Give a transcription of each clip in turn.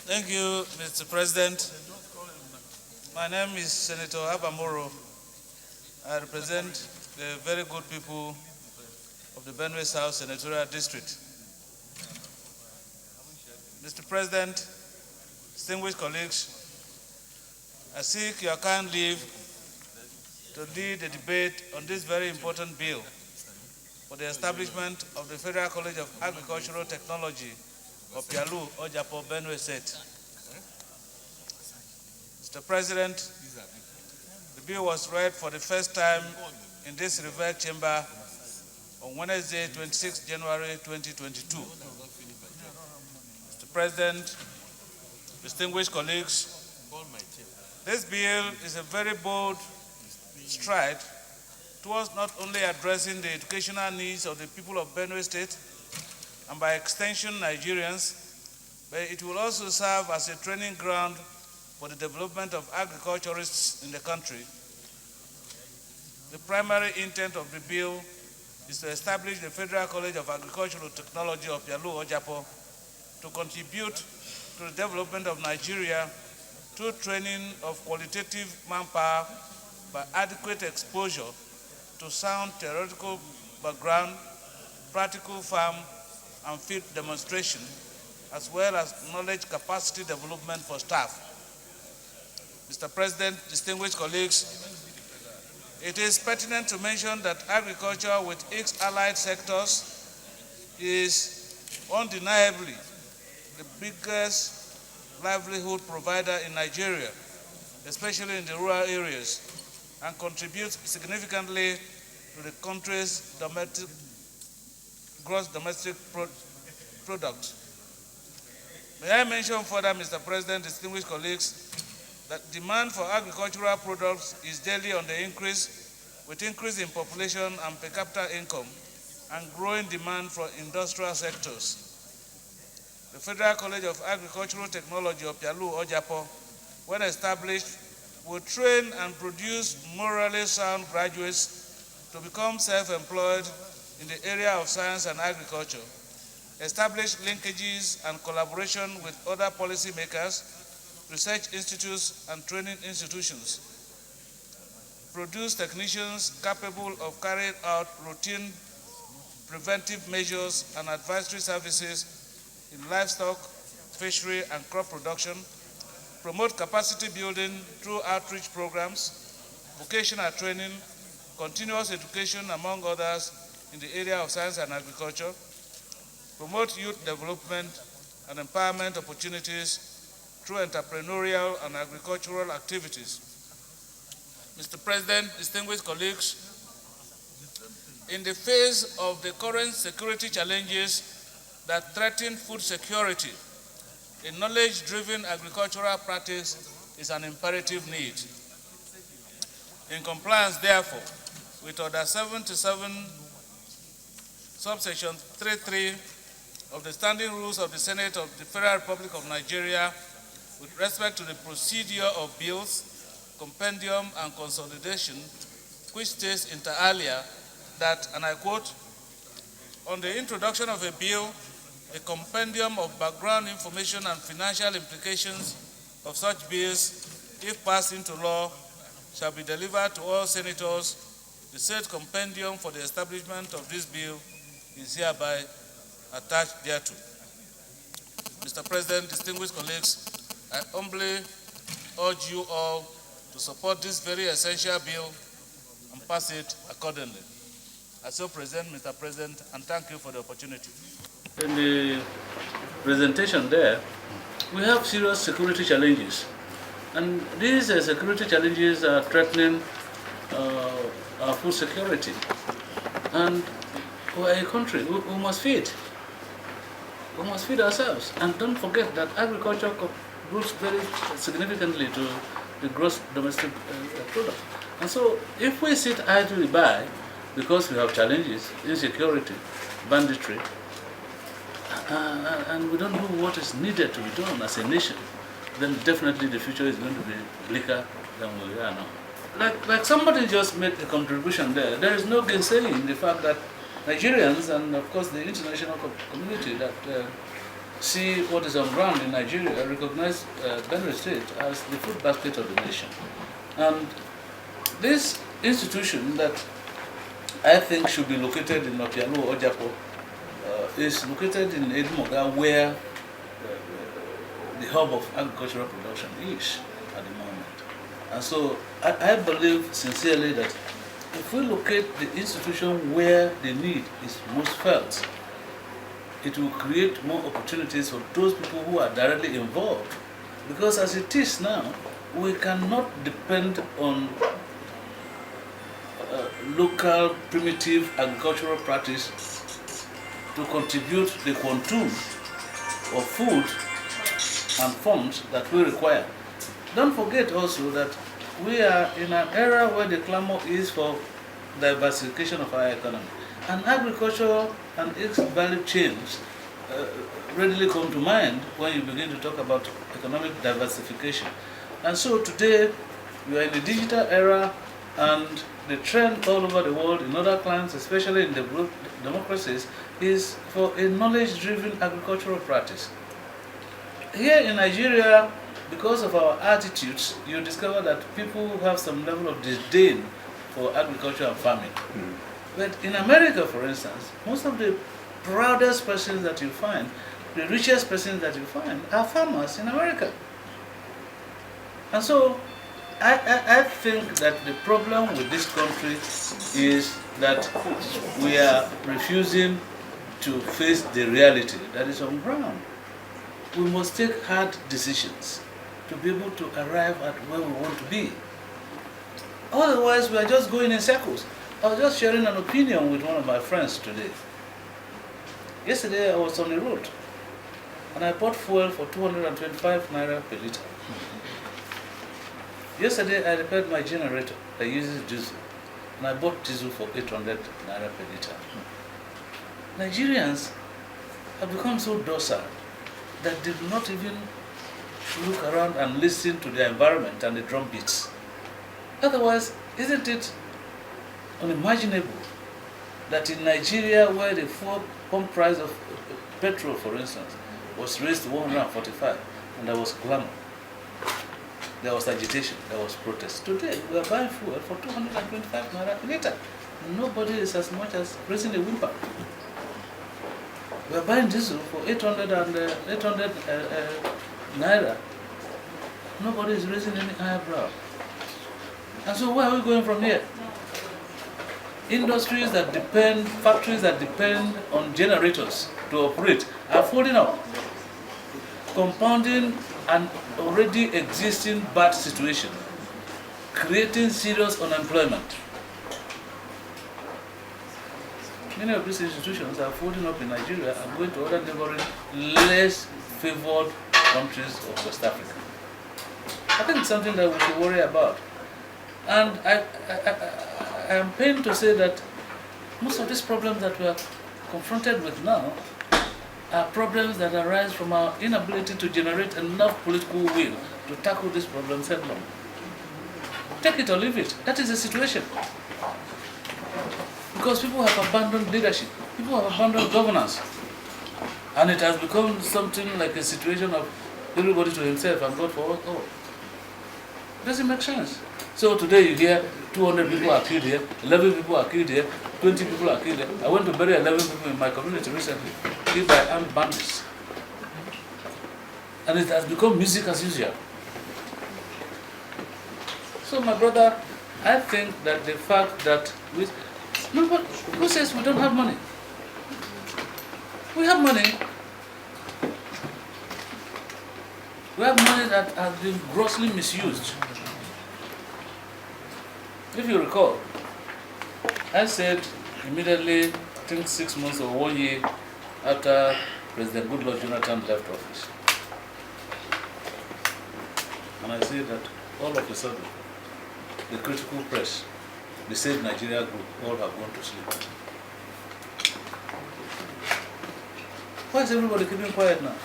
Thank you, Mr. President. My name is Senator Abba I represent the very good people of the Benue South Senatorial District. Mr. President, distinguished colleagues, I seek your kind leave to lead the debate on this very important bill for the establishment of the Federal College of Agricultural Technology of Yalu, Ojapo, Benue State. Mr. President, the bill was read for the first time in this revered chamber on Wednesday, 26 January 2022. Mr. President, distinguished colleagues, this bill is a very bold stride towards not only addressing the educational needs of the people of Benue State and by extension Nigerians, but it will also serve as a training ground for the development of agriculturists in the country. The primary intent of the bill is to establish the Federal College of Agricultural Technology of Yalu, Ojapo, to contribute to the development of Nigeria through training of qualitative manpower by adequate exposure to sound theoretical background, practical farm and field demonstration, as well as knowledge capacity development for staff. Mr. President, distinguished colleagues, it is pertinent to mention that agriculture with its allied sectors is undeniably the biggest livelihood provider in Nigeria, especially in the rural areas, and contributes significantly to the country's gross domestic product. May I mention further, Mr. President, distinguished colleagues, that demand for agricultural products is daily on the increase, with increase in population and per capita income, and growing demand for industrial sectors. The Federal College of Agricultural Technology of Yalu, Ojapo, when established, will train and produce morally sound graduates to become self-employed in the area of science and agriculture, establish linkages and collaboration with other policymakers, research institutes and training institutions, produce technicians capable of carrying out routine preventive measures and advisory services in livestock, fishery and crop production, promote capacity building through outreach programs, vocational training, continuous education, among others, in the area of science and agriculture, promote youth development and empowerment opportunities through entrepreneurial and agricultural activities. Mr. President, distinguished colleagues, in the face of the current security challenges that threaten food security, a knowledge-driven agricultural practice is an imperative need. In compliance, therefore, with Order 77, subsection 3.3 of the Standing Rules of the Senate of the Federal Republic of Nigeria, with respect to the procedure of bills, compendium, and consolidation, which states inter alia that, and I quote, on the introduction of a bill, a compendium of background information and financial implications of such bills, if passed into law, shall be delivered to all senators. The said compendium for the establishment of this bill is hereby attached thereto. Mr. President, distinguished colleagues, I humbly urge you all to support this very essential bill and pass it accordingly. I so present, Mr. President, and thank you for the opportunity. In the presentation there, we have serious security challenges. And these security challenges are threatening our food security. And we're a country, we must feed. We must feed ourselves. And don't forget that agriculture contributes very significantly to the gross domestic product. And so if we sit idly by because we have challenges, insecurity, banditry, and we don't do what is needed to be done as a nation, then definitely the future is going to be bleaker than we are now. Like somebody just made a contribution there. There is no gainsaying the fact that Nigerians and of course the international community that see what is on ground in Nigeria, recognize Benue State as the food basket of the nation. And this institution that I think should be located in Opialo or Japo is located in Edumoga, where the hub of agricultural production is at the moment. And so I believe sincerely that if we locate the institution where the need is most felt, it will create more opportunities for those people who are directly involved. Because as it is now, we cannot depend on local primitive agricultural practice to contribute the quantum of food and funds that we require. Don't forget also that we are in an era where the clamor is for diversification of our economy. And agriculture and its value chains readily come to mind when you begin to talk about economic diversification. And so today, we are in a digital era, and the trend all over the world in other climes, especially in developed democracies, is for a knowledge-driven agricultural practice. Here in Nigeria, because of our attitudes, you discover that people have some level of disdain for agriculture and farming. But in America, for instance, most of the proudest persons that you find, the richest persons that you find, are farmers in America. And so, I think that the problem with this country is that we are refusing to face the reality that is on ground. We must take hard decisions to be able to arrive at where we want to be. Otherwise, we are just going in circles. I was just sharing an opinion with one of my friends today. Yesterday, I was on the road, and I bought fuel for 225 naira per liter. Yesterday, I repaired my generator that uses diesel, and I bought diesel for 800 naira per liter. Nigerians have become so docile that they do not even look around and listen to the environment and the drum beats. Otherwise, isn't it unimaginable that in Nigeria, where the pump price of petrol, for instance, was raised to 145, and there was clamor, there was agitation, there was protest. Today, we are buying fuel for 225 naira per liter. Nobody is as much as raising a whimper. We are buying diesel for 800 naira. Nobody is raising any eyebrow. And so where are we going from here? Industries that depend, factories that depend on generators to operate are folding up, compounding an already existing bad situation, creating serious unemployment. Many of these institutions are folding up in Nigeria and going to other neighboring, less favored countries of West Africa. I think it's something that we should worry about. And I am pained to say that most of these problems that we are confronted with now are problems that arise from our inability to generate enough political will to tackle these problems head-on. Take it or leave it. That is the situation. Because people have abandoned leadership. People have abandoned governance. And it has become something like a situation of everybody to himself and God for all. It doesn't make sense. So today you hear 200 people are killed here, 11 people are killed here, 20 people are killed here. I went to bury 11 people in my community recently, killed by armed bandits. And it has become music as usual. So my brother, I think that the fact that who says we don't have money? We have money. We have money that has been grossly misused. If you recall, I said immediately, I think 6 months or 1 year after President Goodluck Jonathan left office, and I said that all of a sudden, the critical press, the Save Nigeria group, all have gone to sleep. Why is everybody keeping quiet now?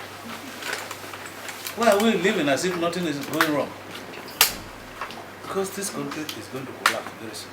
Why are we living as if nothing is going wrong? Because this country is going to collapse very soon.